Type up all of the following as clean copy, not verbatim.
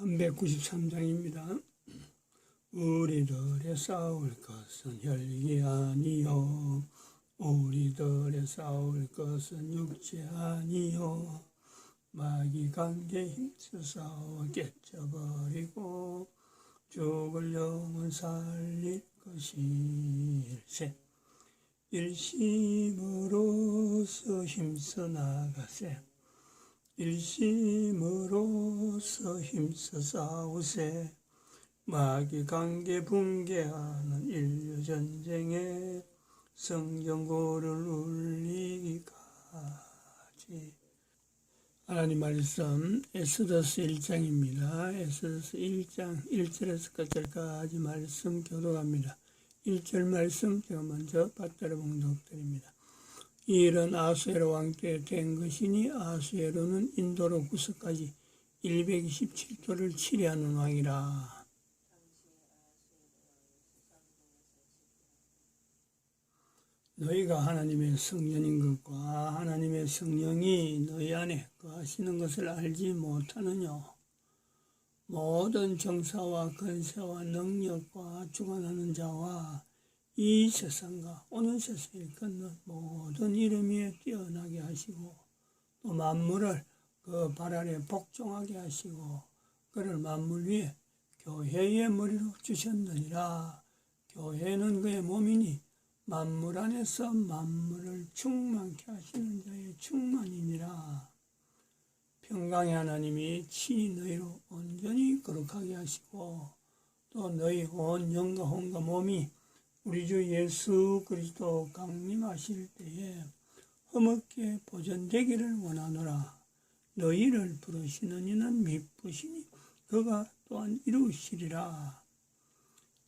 393장입니다. 우리들의 싸울 것은 혈기 아니요 우리들의 싸울 것은 육체 아니요 마귀 관계 힘써 싸워 깨쳐버리고 죽을 영은 살릴 것일세. 일심으로서 힘써 나가세. 일심으로서 힘써 싸우세. 마귀 관계 붕괴하는 인류 전쟁에 성경고를 울리기까지. 하나님 말씀 에스더서 1장입니다. 에스더서 1장 1절에서 끝절까지 말씀 교독합니다. 1절 말씀 제가 먼저 받들어 봉독드립니다. 이 일은 아수에로 왕 때 된 것이니 아수에로는 인도로 구석까지 127도를 치리하는 왕이라. 너희가 하나님의 성전인 것과 하나님의 성령이 너희 안에 거하시는 것을 알지 못하느냐. 모든 정사와 권세와 능력과 주관하는 자와 이 세상과 오는 세상을 건넌 모든 이름 위에 뛰어나게 하시고 또 만물을 그 발 아래 복종하게 하시고 그를 만물 위에 교회의 머리로 주셨느니라. 교회는 그의 몸이니 만물 안에서 만물을 충만케 하시는 자의 충만이니라. 평강의 하나님이 친히 너희로 온전히 거룩하게 하시고 또 너희 온 영과 혼과 몸이 우리 주 예수 그리스도 강림하실 때에 흠없게 보존되기를 원하노라. 너희를 부르시는 이는 미쁘시니 그가 또한 이루시리라.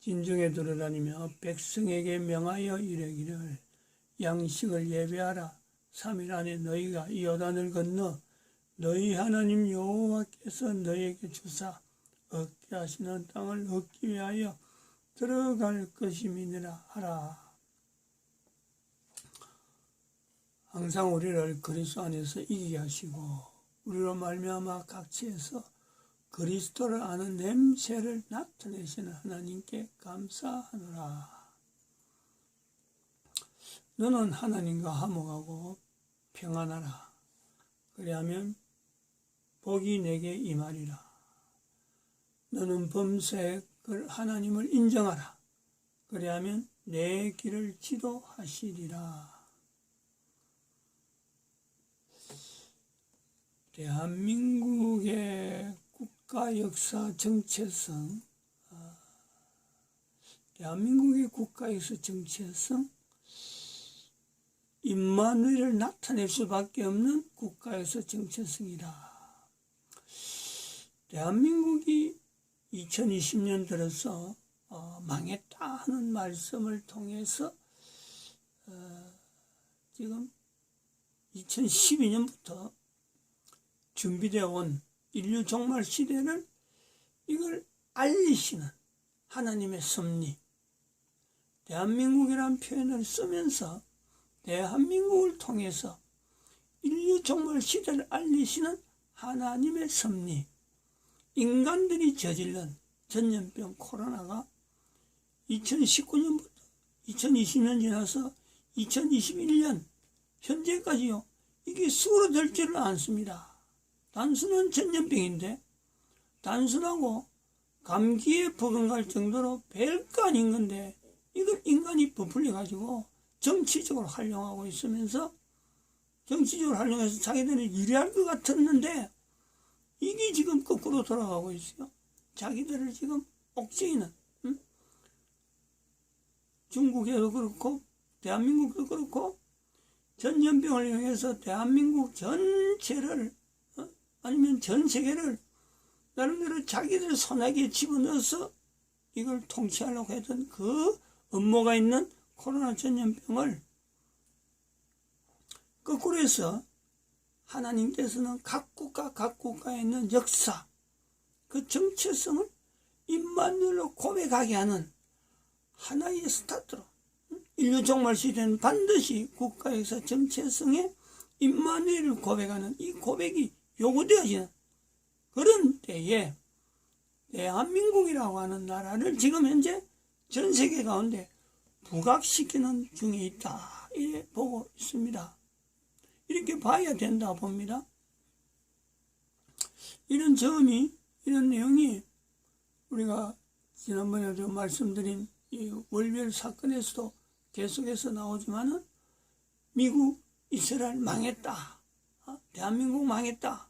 진정에 돌아다니며 백성에게 명하여 이르기를 양식을 예배하라. 3일 안에 너희가 이 요단을 건너 너희 하나님 여호와께서 너희에게 주사 얻게 하시는 땅을 얻기 위하여 들어갈 것임이니라 하라. 항상 우리를 그리스도 안에서 이기게 하시고 우리로 말미암아 각지에서 그리스도를 아는 냄새를 나타내시는 하나님께 감사하노라. 너는 하나님과 화목하고 평안하라. 그리하면 복이 내게 임하리라. 너는 범사에 하나님을 인정하라. 그리하면 내 길을 지도하시리라. 대한민국의 국가 역사 정체성, 대한민국의 국가 역사 정체성, 임마누엘을 나타낼 수밖에 없는 국가에서 정체성이다. 대한민국이 2020년 들어서 망했다 하는 말씀을 통해서 지금 2012년부터 준비되어 온 인류 종말 시대를 이걸 알리시는 하나님의 섭리, 대한민국이라는 표현을 쓰면서 대한민국을 통해서 인류 종말 시대를 알리시는 하나님의 섭리, 인간들이 저질른 전염병 코로나가 2019년부터 2020년 지나서 2021년 현재까지요, 이게 수그러들 줄은 않습니다. 단순한 전염병인데 단순하고 감기에 버금갈 정도로 별거 아닌 건데 이걸 인간이 부풀려 가지고 정치적으로 활용하고 있으면서 정치적으로 활용해서 자기들이 유리할 것 같았는데 이게 지금 거꾸로 돌아가고 있어요. 자기들을 지금 옥죄이는, 중국에도 그렇고 대한민국도 그렇고 전염병을 이용해서 대한민국 전체를 아니면 전 세계를 나름대로 자기들 손아귀에 집어넣어서 이걸 통치하려고 했던 그 음모가 있는 코로나 전염병을 거꾸로 해서 하나님께서는 각 국가에 있는 역사, 그 정체성을 임마누엘로 고백하게 하는 하나의 스타트로 인류 종말 시대는 반드시 국가에서 정체성의 임마누엘을 고백하는 이 고백이 요구되어지는 그런 때에 대한민국이라고 하는 나라를 지금 현재 전 세계 가운데 부각시키는 중에 있다. 이래 보고 있습니다. 이렇게 봐야 된다 봅니다. 이런 점이, 이런 내용이 우리가 지난번에도 말씀드린 이 월별 사건에서도 계속해서 나오지만은 미국, 이스라엘 망했다. 대한민국 망했다.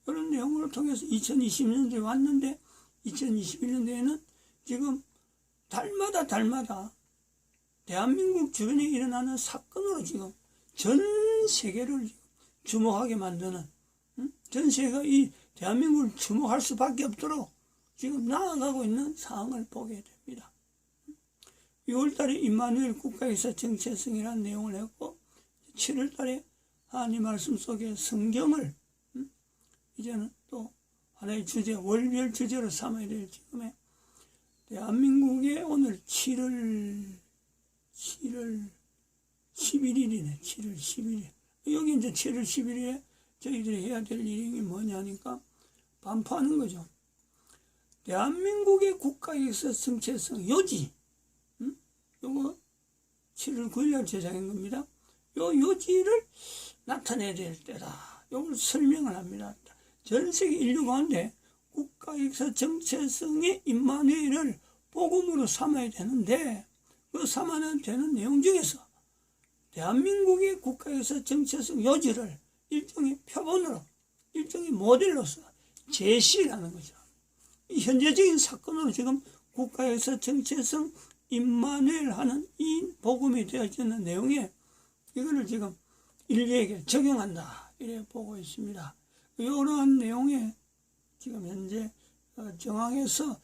이런 내용을 통해서 2020년도에 왔는데 2021년도에는 지금 달마다 대한민국 주변에 일어나는 사건으로 지금 전 세계를 주목하게 만드는, 전 세계가 이 대한민국을 주목할 수밖에 없도록 지금 나아가고 있는 상황을 보게 됩니다. 6월달에 임마누엘 국가에서 정체성이라는 내용을 했고 7월달에 하나님 말씀 속에 성경을 이제는 또 하나의 주제, 월별 주제로 삼아야 될 지금에 대한민국의 오늘 7월 11일이네. 7월 11일. 여기 이제 7월 11일에 저희들이 해야 될 일이 뭐냐니까 반포하는 거죠. 대한민국의 국가에서 정체성, 요지. 요거 7월 9일날 제작한 겁니다. 요 요지를 나타내야 될 때다. 요걸 설명을 합니다. 전 세계 인류 가운데 국가에서 정체성의 임마누엘을 복음으로 삼아야 되는데 그 삼아야 되는 내용 중에서 대한민국의 국가에서 정체성 요지를 일종의 표본으로, 일종의 모델로서 제시하는 거죠. 이 현재적인 사건으로 지금 국가에서 정체성 임마누엘 하는 이 복음이 되어지는 내용에 이거를 지금 인류에게 적용한다. 이래 보고 있습니다. 이러한 내용에 지금 현재 정황에서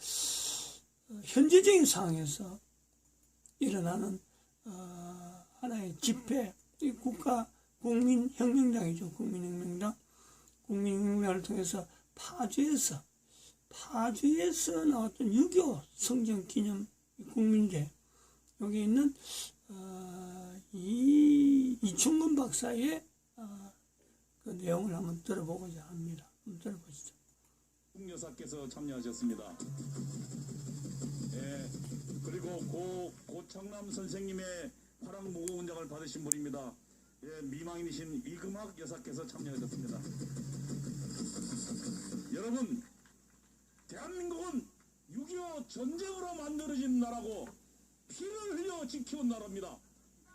현재적인 상황에서 일어나는 하나의 집회, 이 국민혁명당이죠. 국민혁명을 통해서 파주에서 나왔던 6.25 성전 기념 국민제, 여기 있는 이충근 박사의 그 내용을 한번 들어보고자 합니다. 한번 들어보시죠. 여사께서 참여하셨습니다. 예, 그리고 고청남 선생님의 화랑 무고훈장을 받으신 분입니다. 예, 미망인이신 이금학 여사께서 참여하셨습니다. 여러분, 대한민국은 6.25 전쟁으로 만들어진 나라고 피를 흘려 지켜온 나라입니다.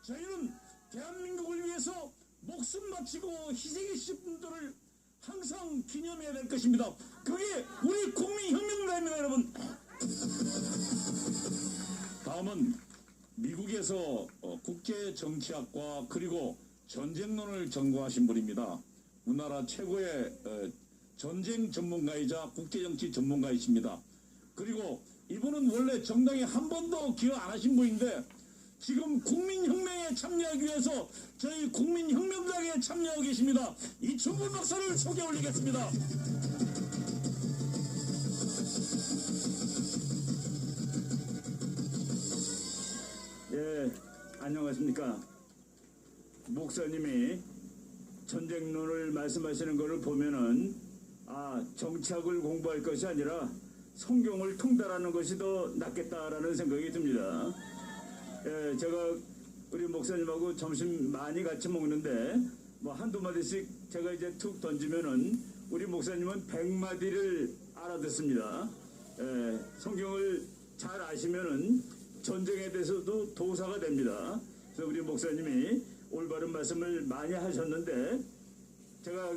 저희는 대한민국을 위해서 목숨 바치고 희생하신 분들을 항상 기념해야 될 것입니다. 그게 우리 국민혁명가입니다, 여러분. 다음은 미국에서 국제정치학과 그리고 전쟁론을 전공하신 분입니다. 우리나라 최고의 전쟁 전문가이자 국제정치 전문가이십니다. 그리고 이분은 원래 정당에 한 번도 기여 안 하신 분인데 지금 국민혁명에 참여하기 위해서 저희 국민혁명당에 참여하고 계십니다. 이충근 박사를 소개 올리겠습니다. 예, 안녕하십니까. 목사님이 전쟁론을 말씀하시는 것을 보면은 정치학을 공부할 것이 아니라 성경을 통달하는 것이 더 낫겠다라는 생각이 듭니다. 예, 제가 우리 목사님하고 점심 많이 같이 먹는데 뭐 한두 마디씩 제가 이제 툭 던지면은 우리 목사님은 100마디를 알아듣습니다. 예, 성경을 잘 아시면은 전쟁에 대해서도 도사가 됩니다. 그래서 우리 목사님이 올바른 말씀을 많이 하셨는데 제가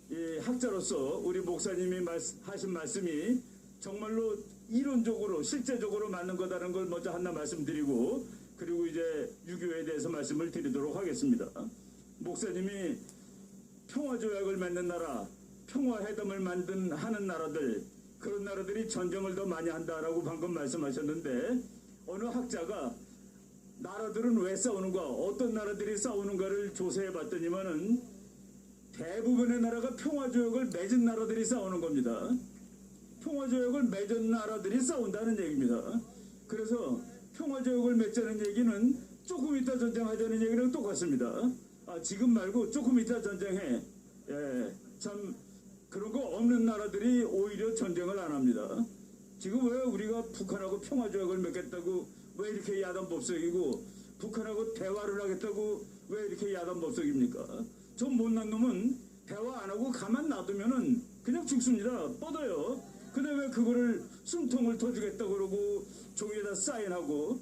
이 학자로서 우리 목사님이 하신 말씀이 정말로 이론적으로 실제적으로 맞는 거다라는 걸 먼저 하나 말씀드리고 그리고 이제 유교에 대해서 말씀을 드리도록 하겠습니다. 목사님이 평화조약을 맺는 나라, 평화회담을 하는 나라들, 그런 나라들이 전쟁을 더 많이 한다라고 방금 말씀하셨는데 어느 학자가 나라들은 왜 싸우는가, 어떤 나라들이 싸우는가를 조사해 봤더니만은 대부분의 나라가 평화조약을 맺은 나라들이 싸우는 겁니다. 평화조약을 맺은 나라들이 싸운다는 얘기입니다. 그래서 평화조약을 맺자는 얘기는 조금 이따 전쟁하자는 얘기랑 똑같습니다. 지금 말고 조금 이따 전쟁해. 예, 참 그런 거 없는 나라들이 오히려 전쟁을 안 합니다. 지금 왜 우리가 북한하고 평화조약을 맺겠다고 왜 이렇게 야단법석이고 북한하고 대화를 하겠다고 왜 이렇게 야단법석입니까? 저 못난 놈은 대화 안 하고 가만 놔두면은 그냥 죽습니다. 뻗어요. 근데 왜 그거를 숨통을 터주겠다고 그러고 종이에다 사인하고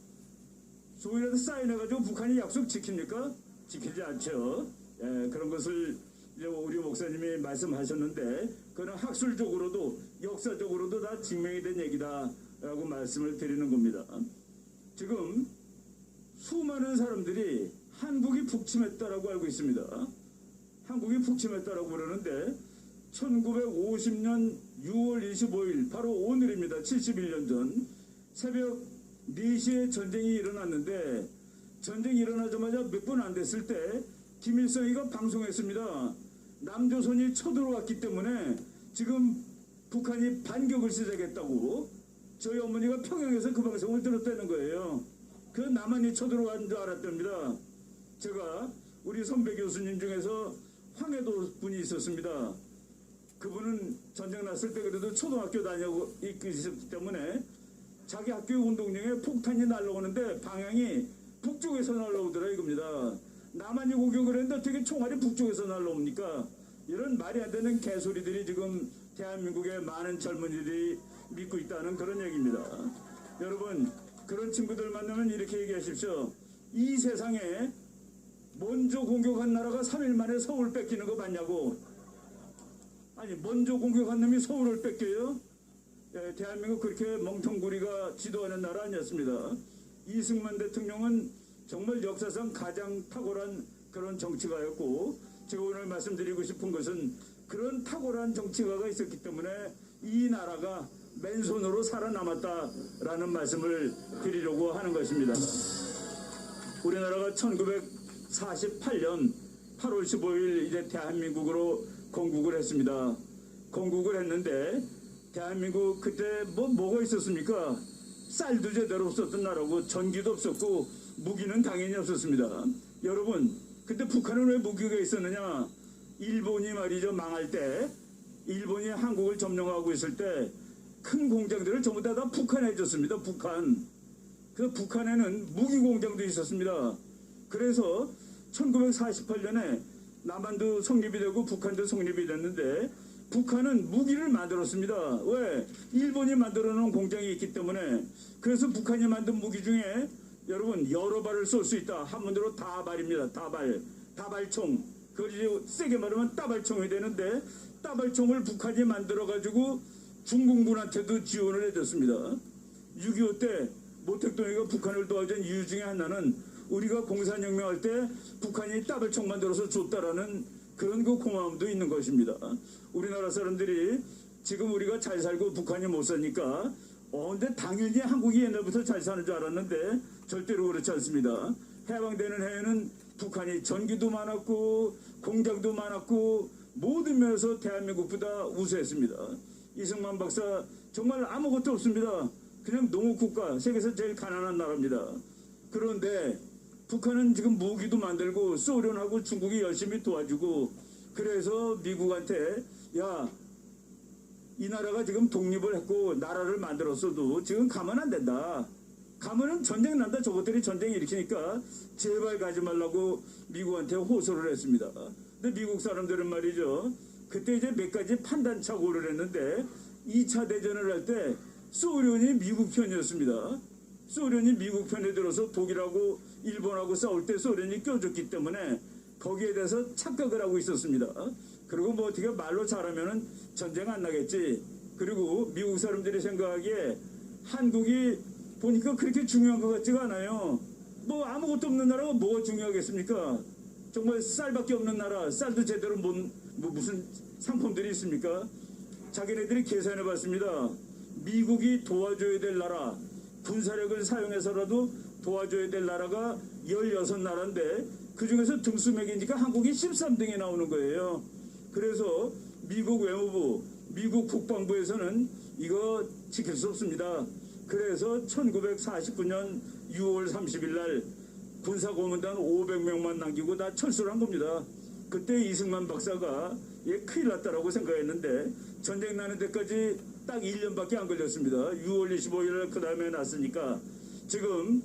종이에다 사인해가지고 북한이 약속 지킵니까? 지키지 않죠. 예, 그런 것을 이제 우리 목사님이 말씀하셨는데 그는 학술적으로도 역사적으로도 다 증명이 된 얘기다라고 말씀을 드리는 겁니다. 지금 수많은 사람들이 한국이 북침했다라고 알고 있습니다. 한국이 북침했다라고 그러는데 1950년 6월 25일 바로 오늘입니다. 71년 전 새벽 4시에 전쟁이 일어났는데 전쟁이 일어나자마자 몇 분 안 됐을 때 김일성이가 방송했습니다. 남조선이 쳐들어왔기 때문에 지금 북한이 반격을 시작했다고 저희 어머니가 평양에서 그 방송을 들었다는 거예요. 그 남한이 쳐들어간 줄 알았답니다. 제가 우리 선배 교수님 중에서 황해도 분이 있었습니다. 그분은 전쟁 났을 때 그래도 초등학교 다니고 있었기 때문에 자기 학교 운동장에 폭탄이 날라오는데 방향이 북쪽에서 날라오더라 이겁니다. 남한이 공격을 했는데 어떻게 총알이 북쪽에서 날라옵니까? 이런 말이 안 되는 개소리들이 지금 대한민국의 많은 젊은이들이 믿고 있다는 그런 얘기입니다. 여러분 그런 친구들 만나면 이렇게 얘기하십시오. 이 세상에 먼저 공격한 나라가 3일 만에 서울 뺏기는 거 봤냐고. 아니 먼저 공격한 놈이 서울을 뺏겨요? 예, 대한민국 그렇게 멍텅구리가 지도하는 나라 아니었습니다. 이승만 대통령은 정말 역사상 가장 탁월한 그런 정치가였고 제가 오늘 말씀드리고 싶은 것은 그런 탁월한 정치가가 있었기 때문에 이 나라가 맨손으로 살아남았다라는 말씀을 드리려고 하는 것입니다. 우리나라가 1948년 8월 15일 이제 대한민국으로 건국을 했습니다. 건국을 했는데 대한민국 그때 뭐가 있었습니까? 쌀도 제대로 없었던 나라고 전기도 없었고 무기는 당연히 없었습니다. 여러분 그때 북한은 왜 무기가 있었느냐? 일본이 말이죠 망할 때 일본이 한국을 점령하고 있을 때 큰 공장들을 전부 다 북한에 해줬습니다. 북한. 그 북한에는 무기 공장도 있었습니다. 그래서 1948년에 남한도 성립이 되고 북한도 성립이 됐는데 북한은 무기를 만들었습니다. 왜? 일본이 만들어 놓은 공장이 있기 때문에. 그래서 북한이 만든 무기 중에 여러분 여러 발을 쏠 수 있다. 한문으로 다발입니다. 다발총. 그걸 이제 세게 말하면 따발총이 되는데 따발총을 북한이 만들어가지고 중공군한테도 지원을 해줬습니다. 6.25 때 모택동이가 북한을 도와준 이유 중에 하나는 우리가 공산혁명할 때 북한이 따발총 만들어서 줬다라는 그런 그 고마움도 있는 것입니다. 우리나라 사람들이 지금 우리가 잘 살고 북한이 못 사니까 근데 당연히 한국이 옛날부터 잘 사는 줄 알았는데 절대로 그렇지 않습니다. 해방되는 해에는 북한이 전기도 많았고 공장도 많았고 모든 면에서 대한민국보다 우수했습니다. 이승만 박사 정말 아무것도 없습니다. 그냥 농업국가, 세계에서 제일 가난한 나라입니다. 그런데 북한은 지금 무기도 만들고 소련하고 중국이 열심히 도와주고 그래서 미국한테 야, 이 나라가 지금 독립을 했고 나라를 만들었어도 지금 가면 안 된다. 가면은 전쟁 난다. 저것들이 전쟁 일으키니까 제발 가지 말라고 미국한테 호소를 했습니다. 근데 미국 사람들은 말이죠. 그때 이제 몇 가지 판단착오를 했는데 2차 대전을 할 때 소련이 미국 편이었습니다. 소련이 미국 편에 들어서 독일하고 일본하고 싸울 때 소련이 껴줬기 때문에 거기에 대해서 착각을 하고 있었습니다. 그리고 뭐 어떻게 말로 잘하면은 전쟁 안 나겠지. 그리고 미국 사람들이 생각하기에 한국이 보니까 그렇게 중요한 것 같지가 않아요. 뭐 아무것도 없는 나라가 뭐가 중요하겠습니까? 정말 쌀밖에 없는 나라, 쌀도 제대로 무슨 상품들이 있습니까? 자기네들이 계산해 봤습니다. 미국이 도와줘야 될 나라, 군사력을 사용해서라도 도와줘야 될 나라가 16나라인데 그 중에서 등수 매기니까 한국이 13등에 나오는 거예요. 그래서 미국 외무부, 미국 국방부에서는 이거 지킬 수 없습니다. 그래서 1949년 6월 30일 날 군사고문단 500명만 남기고 다 철수를 한 겁니다. 그때 이승만 박사가 큰일 났다라고 생각했는데 전쟁 나는 데까지 딱 1년밖에 안 걸렸습니다. 6월 25일 그 다음에 났으니까 지금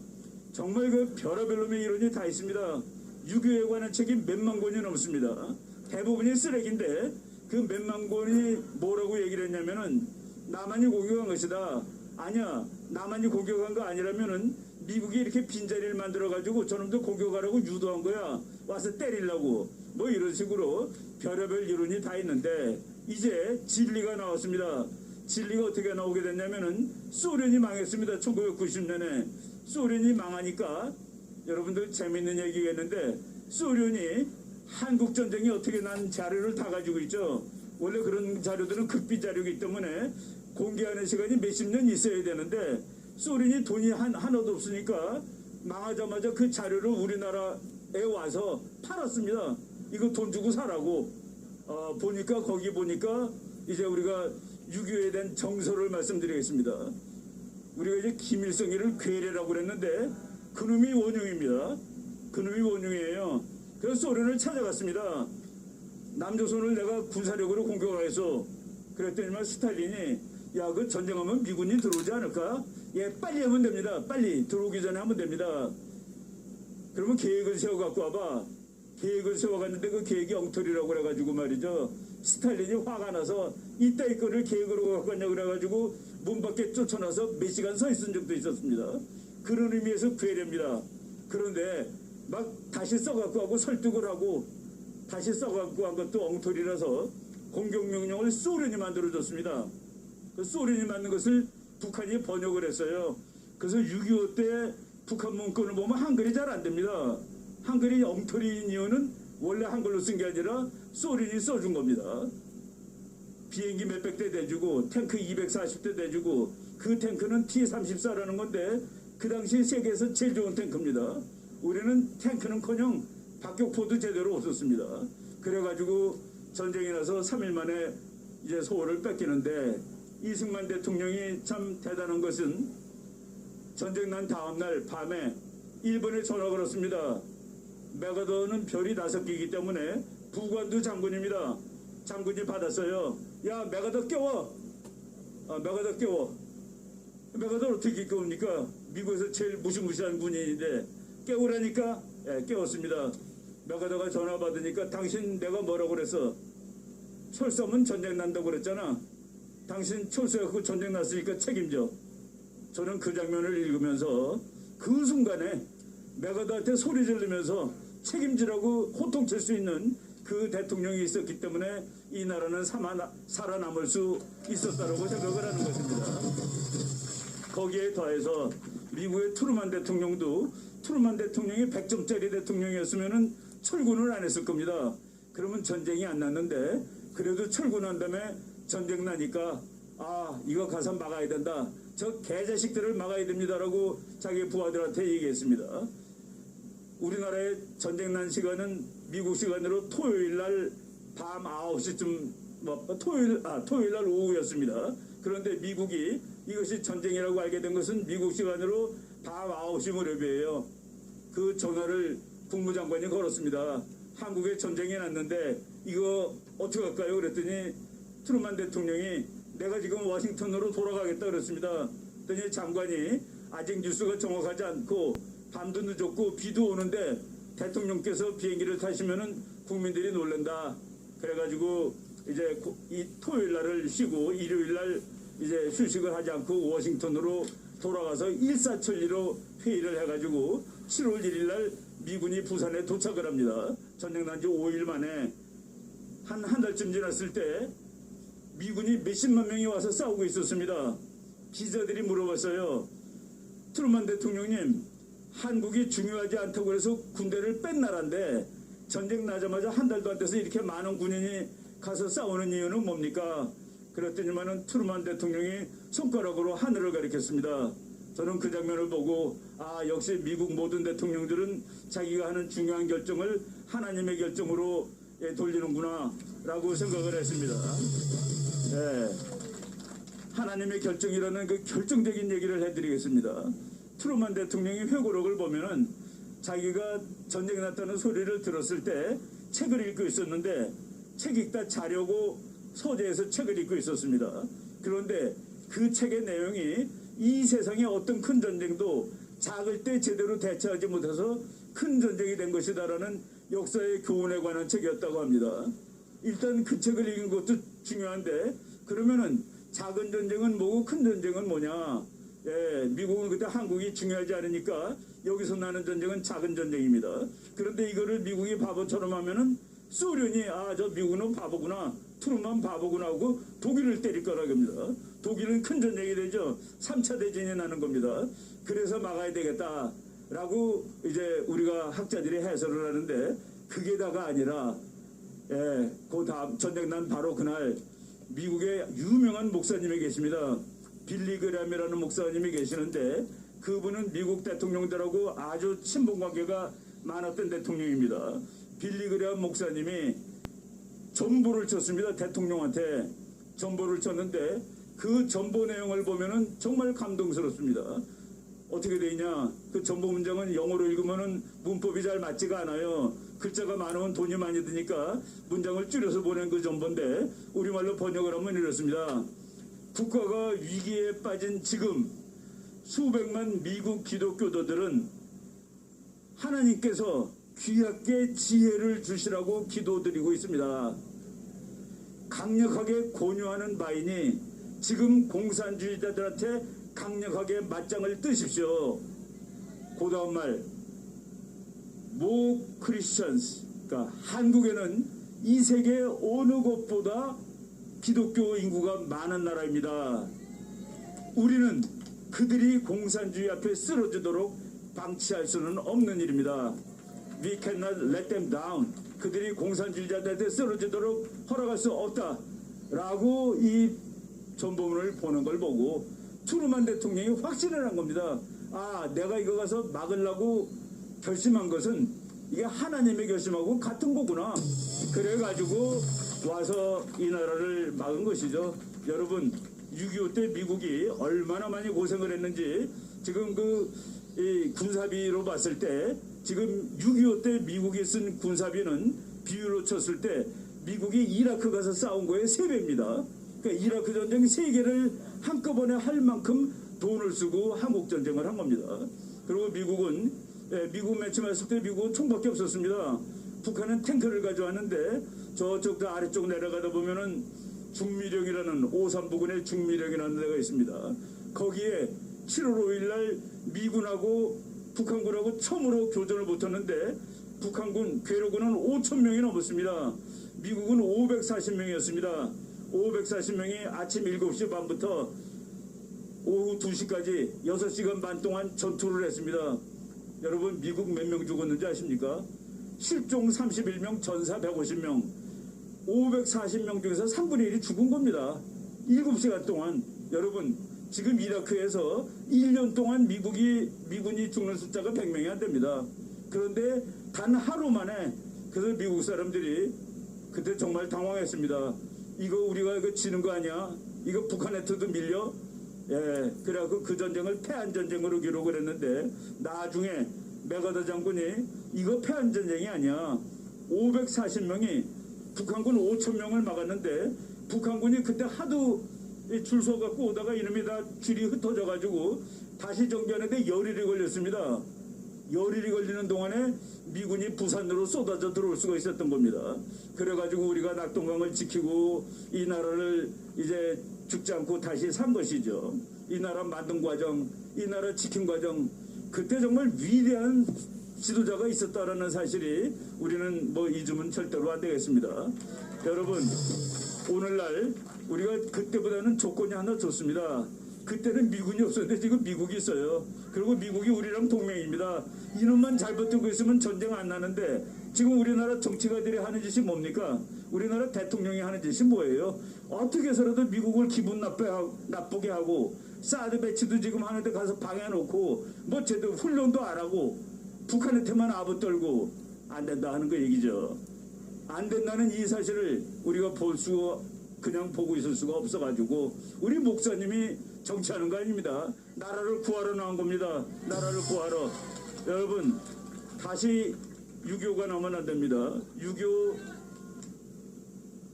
정말 그 별의별 놈의 이론이 다 있습니다. 유교에 관한 책이 몇만 권이 넘습니다. 대부분이 쓰레기인데 그 몇만 권이 뭐라고 얘기를 했냐면은 남한이 공격한 것이다. 아니야, 남한이 공격한 거 아니라면은 미국이 이렇게 빈자리를 만들어가지고 저놈도 공격하라고 유도한 거야. 와서 때리려고. 뭐 이런 식으로 별의별 이론이 다 있는데 이제 진리가 나왔습니다. 진리가 어떻게 나오게 됐냐면은 소련이 망했습니다. 1990년에. 소련이 망하니까 여러분들 재밌는 얘기겠는데 소련이 한국전쟁이 어떻게 난 자료를 다 가지고 있죠. 원래 그런 자료들은 극비 자료이기 때문에 공개하는 시간이 몇십 년 있어야 되는데 소련이 돈이 하나도 없으니까 망하자마자 그 자료를 우리나라에 와서 팔았습니다. 이거 돈 주고 사라고. 보니까 거기 보니까 이제 우리가 6.25에 대한 정서를 말씀드리겠습니다. 우리가 이제 김일성이를 괴뢰라고 그랬는데 그놈이 원흉입니다. 그놈이 원흉이에요. 그래서 소련을 찾아갔습니다. 남조선을 내가 군사력으로 공격하겠어. 그랬더니만 스탈린이 야, 그 전쟁하면 미군이 들어오지 않을까? 예, 빨리 하면 됩니다. 빨리 들어오기 전에 하면 됩니다. 그러면 계획을 세워갖고 와봐. 계획을 세워갔는데 그 계획이 엉터리라고 그래가지고 말이죠. 스탈린이 화가 나서 이따위 거를 계획으로 갖고 왔냐고 그래가지고 문 밖에 쫓아나서 몇 시간 서 있은 적도 있었습니다. 그런 의미에서 괴뢰입니다. 그런데 막 다시 써갖고 하고 설득을 하고 다시 써갖고 한 것도 엉터리라서 공격명령을 소련이 만들어줬습니다. 그 소련이 만든 것을 북한이 번역을 했어요. 그래서 6.25 때 북한 문건을 보면 한글이 잘 안 됩니다. 한글이 엉터리인 이유는 원래 한글로 쓴 게 아니라 소련이 써준 겁니다. 비행기 몇백 대 대주고 탱크 240대 대주고 그 탱크는 T-34라는 건데 그 당시 세계에서 제일 좋은 탱크입니다. 우리는 탱크는커녕 박격포도 제대로 없었습니다. 그래가지고 전쟁이 나서 3일 만에 이제 서울을 뺏기는데 이승만 대통령이 참 대단한 것은 전쟁 난 다음날 밤에 일본에 전화 걸었습니다. 메가더는 별이 5개이기 때문에 부관두 장군입니다. 장군이 받았어요. 야, 메가더 깨워. 메가더 깨워. 메가더 어떻게 깨웁니까? 미국에서 제일 무시무시한 군인인데 깨우라니까 깨웠습니다. 메가더가 전화 받으니까 당신 내가 뭐라고 그랬어? 철수하면 전쟁 난다고 그랬잖아. 당신 철수해갖고 전쟁 났으니까 책임져. 저는 그 장면을 읽으면서 그 순간에 메가더한테 소리 지르면서 책임지라고 호통칠 수 있는 그 대통령이 있었기 때문에 이 나라는 살아남을 수 있었다고 생각을 하는 것입니다. 거기에 더해서 미국의 트루만 대통령도 트루만 대통령이 100점짜리 대통령이었으면 철군을 안 했을 겁니다. 그러면 전쟁이 안 났는데 그래도 철군한 다음에 전쟁 나니까 이거 가서 막아야 된다. 저 개자식들을 막아야 됩니다라고 자기 부하들한테 얘기했습니다. 우리나라의 전쟁 난 시간은 미국 시간으로 토요일 날 밤 9시쯤 토요일 날 오후였습니다. 그런데 미국이 이것이 전쟁이라고 알게 된 것은 미국 시간으로 밤 9시 무렵이에요. 그 전화를 국무장관이 걸었습니다. 한국에 전쟁이 났는데 이거 어떻게 할까요? 그랬더니 트루만 대통령이 내가 지금 워싱턴으로 돌아가겠다 그랬습니다. 그랬더니 장관이 아직 뉴스가 정확하지 않고 밤도 늦었고 비도 오는데 대통령께서 비행기를 타시면은 국민들이 놀란다. 그래가지고 이제 이 토요일 날을 쉬고 일요일 날 이제 휴식을 하지 않고 워싱턴으로 돌아가서 일사천리로 회의를 해가지고 7월 1일 날 미군이 부산에 도착을 합니다. 전쟁 난 지 5일 만에 한 달쯤 지났을 때 미군이 몇십만 명이 와서 싸우고 있었습니다. 기자들이 물어봤어요. 트루만 대통령님, 한국이 중요하지 않다고 해서 군대를 뺀 나라인데 전쟁 나자마자 한 달도 안 돼서 이렇게 많은 군인이 가서 싸우는 이유는 뭡니까? 그랬더니만은 트루만 대통령이 손가락으로 하늘을 가리켰습니다. 저는 그 장면을 보고 역시 미국 모든 대통령들은 자기가 하는 중요한 결정을 하나님의 결정으로 돌리는구나 라고 생각을 했습니다. 하나님의 결정이라는 그 결정적인 얘기를 해드리겠습니다. 트루만 대통령이 회고록을 보면은 자기가 전쟁이 났다는 소리를 들었을 때 책을 읽고 있었는데 책 읽다 자려고 서재에서 책을 읽고 있었습니다. 그런데 그 책의 내용이 이 세상의 어떤 큰 전쟁도 작을 때 제대로 대처하지 못해서 큰 전쟁이 된 것이다라는 역사의 교훈에 관한 책이었다고 합니다. 일단 그 책을 읽은 것도 중요한데, 그러면은 작은 전쟁은 뭐고 큰 전쟁은 뭐냐? 예, 미국은 그때 한국이 중요하지 않으니까 여기서 나는 전쟁은 작은 전쟁입니다. 그런데 이거를 미국이 바보처럼 하면은 소련이 저 미국은 바보구나, 트루만 바보구나 하고 독일을 때릴 거라 합니다. 독일은 큰 전쟁이 되죠. 3차 대전이 나는 겁니다. 그래서 막아야 되겠다라고 이제 우리가 학자들이 해설을 하는데, 그게 다가 아니라 그 다음 전쟁 난 바로 그날 미국의 유명한 목사님이 계십니다. 빌리 그램이라는 목사님이 계시는데, 그분은 미국 대통령들하고 아주 친분 관계가 많았던 대통령입니다. 빌리 그램 목사님이 전보를 쳤습니다. 대통령한테 전보를 쳤는데, 그 전보 내용을 보면은 정말 감동스럽습니다. 어떻게 돼 있냐? 그 전보 문장은 영어로 읽으면은 문법이 잘 맞지가 않아요. 글자가 많으면 돈이 많이 드니까 문장을 줄여서 보낸 그 전보인데, 우리말로 번역을 하면 이렇습니다. 국가가 위기에 빠진 지금 수백만 미국 기독교도들은 하나님께서 귀하게 지혜를 주시라고 기도드리고 있습니다. 강력하게 권유하는 바이니 지금 공산주의자들한테 강력하게 맞짱을 뜨십시오. 그 다음 말, 모 크리스천스, 그러니까 한국에는 이 세계 어느 곳보다 기독교 인구가 많은 나라입니다. 우리는 그들이 공산주의 앞에 쓰러지도록 방치할 수는 없는 일입니다. We cannot let them down. 그들이 공산주의자들한테 쓰러지도록 허락할 수 없다 라고 이 전보문을 보는 걸 보고 트루만 대통령이 확신을 한 겁니다. 내가 이거 가서 막으려고 결심한 것은 이게 하나님의 결심하고 같은 거구나. 그래가지고 와서 이 나라를 막은 것이죠. 여러분, 6.25 때 미국이 얼마나 많이 고생을 했는지 지금 이 군사비로 봤을 때, 지금 6.25 때 미국이 쓴 군사비는 비율로 쳤을 때 미국이 이라크 가서 싸운 거의 3배입니다. 그러니까 이라크 전쟁 3개를 한꺼번에 할 만큼 돈을 쓰고 한국 전쟁을 한 겁니다. 그리고 미국은 미국 매침했을 때 미국은 총밖에 없었습니다. 북한은 탱크를 가져왔는데 저쪽 아래쪽 내려가다 보면은 중미령이라는 오산부근의 중미령이라는 데가 있습니다. 거기에 7월 5일 날 미군하고 북한군하고 처음으로 교전을 붙었는데 북한군 괴로군은 5,000명이 넘었습니다. 미국은 540명이었습니다. 540명이 아침 7시 반부터 오후 2시까지 6시간 반 동안 전투를 했습니다. 여러분, 미국 몇 명 죽었는지 아십니까? 실종 31명, 전사 150명, 540명 중에서 3분의 1이 죽은 겁니다. 7시간 동안. 여러분, 지금 이라크에서 1년 동안 미군이 죽는 숫자가 100명이 안 됩니다. 그런데 단 하루 만에, 그래서 미국 사람들이 그때 정말 당황했습니다. 이거 우리가 이거 지는 거 아니야? 이거 북한한테도 밀려? 그래갖고 그 전쟁을 패한 전쟁으로 기록을 했는데, 나중에 메가더 장군이 이거 패한 전쟁이 아니야. 540명이 북한군 5,000명을 막았는데, 북한군이 그때 하도 줄 서갖고 오다가 이놈이 다 줄이 흩어져가지고 다시 정비하는데 열일이 걸렸습니다. 열일이 걸리는 동안에 미군이 부산으로 쏟아져 들어올 수가 있었던 겁니다. 그래가지고 우리가 낙동강을 지키고 이 나라를 이제 죽지 않고 다시 산 것이죠. 이 나라 만든 과정, 이 나라 지킨 과정, 그때 정말 위대한 지도자가 있었다라는 사실이 우리는 잊으면 절대로 안 되겠습니다. 여러분, 오늘날 우리가 그때보다는 조건이 하나 좋습니다. 그때는 미군이 없었는데 지금 미국이 있어요. 그리고 미국이 우리랑 동맹입니다. 이놈만 잘 버티고 있으면 전쟁 안 나는데, 지금 우리나라 정치가들이 하는 짓이 뭡니까? 우리나라 대통령이 하는 짓이 뭐예요? 어떻게 해서라도 미국을 기분 나쁘게 하고, 사드 배치도 지금 하는데 가서 방해놓고, 제대로 훈련도 안 하고, 북한한테만 아부 떨고, 안 된다 하는 거 얘기죠. 안 된다는 이 사실을 우리가 그냥 보고 있을 수가 없어가지고, 우리 목사님이 정치하는 거 아닙니다. 나라를 구하러 나온 겁니다. 나라를 구하러. 여러분, 다시 6.25가 나오면 안 됩니다. 6.25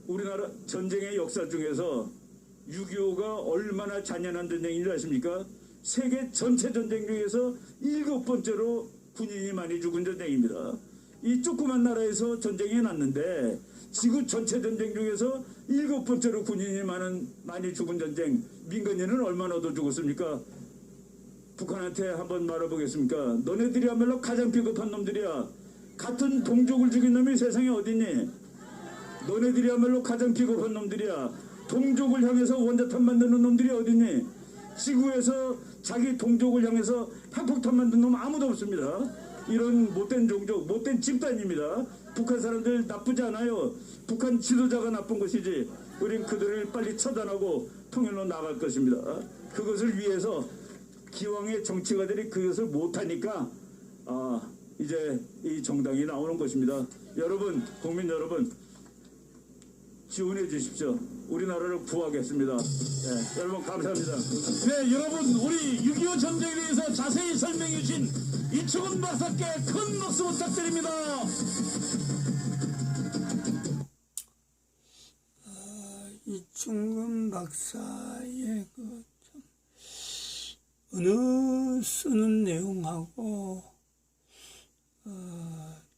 우리나라 전쟁의 역사 중에서 6.25가 얼마나 잔인한 전쟁인 줄 아십니까? 세계 전체 전쟁 중에서 7번째로 군인이 많이 죽은 전쟁입니다. 이 조그만 나라에서 전쟁이 났는데 지구 전체 전쟁 중에서 7번째로 군인이 많이 죽은 전쟁, 민간인은 얼마나 더 죽었습니까? 북한한테 한번 말해보겠습니까? 너네들이야말로 가장 비겁한 놈들이야. 같은 동족을 죽인 놈이 세상에 어딨니? 너네들이야말로 가장 비겁한 놈들이야. 동족을 향해서 원자탄 만드는 놈들이 어딨니? 지구에서 자기 동족을 향해서 핵폭탄 만드는 놈 아무도 없습니다. 이런 못된 종족, 못된 집단입니다. 북한 사람들 나쁘지 않아요. 북한 지도자가 나쁜 것이지. 우린 그들을 빨리 처단하고 통일로 나갈 것입니다. 그것을 위해서 기왕의 정치가들이 그것을 못하니까 이제 이 정당이 나오는 것입니다. 여러분, 국민 여러분, 지원해 주십시오. 우리나라를 구하겠습니다. 네, 여러분 감사합니다. 네, 여러분 우리 6.25 전쟁에 대해서 자세히 설명해 주신 이충훈 박사께 큰 박수 부탁드립니다. 이충근 박사의 그 참 어느 쓰는 내용하고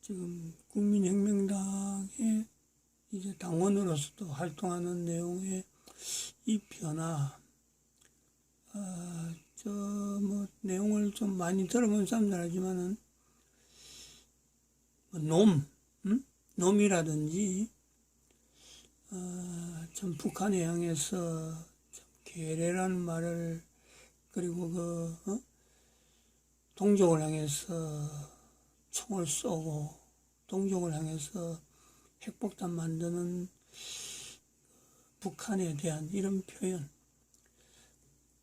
지금 국민혁명당의 이제 당원으로서도 활동하는 내용의 이 변화, 뭐 내용을 좀 많이 들어본 사람들 하지만은 뭐 놈이라든지 참 북한에 향해서 참 계례라는 말을, 그리고 동족을 향해서 총을 쏘고 동족을 향해서 핵폭탄 만드는 북한에 대한 이런 표현,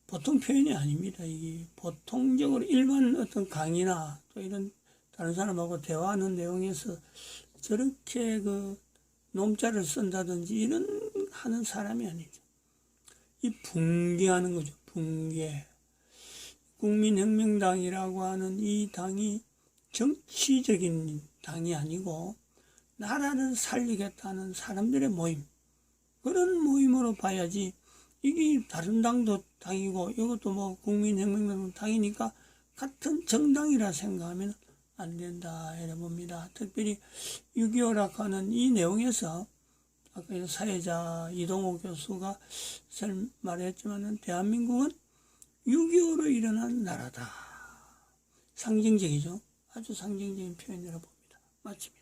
보통 표현이 아닙니다. 이게 보통적으로 일반 어떤 강의나 또 이런 다른 사람하고 대화하는 내용에서 저렇게 놈자를 쓴다든지 이런 하는 사람이 아니죠. 이 붕괴하는 거죠. 붕괴. 국민혁명당이라고 하는 이 당이 정치적인 당이 아니고 나라를 살리겠다는 사람들의 모임, 그런 모임으로 봐야지, 이게 다른 당도 당이고 이것도 뭐 국민혁명당 당이니까 같은 정당이라 생각하면 안 된다 이래 봅니다. 특별히 6.25라고 하는 이 내용에서 아까 사회자 이동호 교수가 말했지만은 대한민국은 6.25로 일어난 나라다. 상징적이죠. 아주 상징적인 표현이라 봅니다. 마칩니다.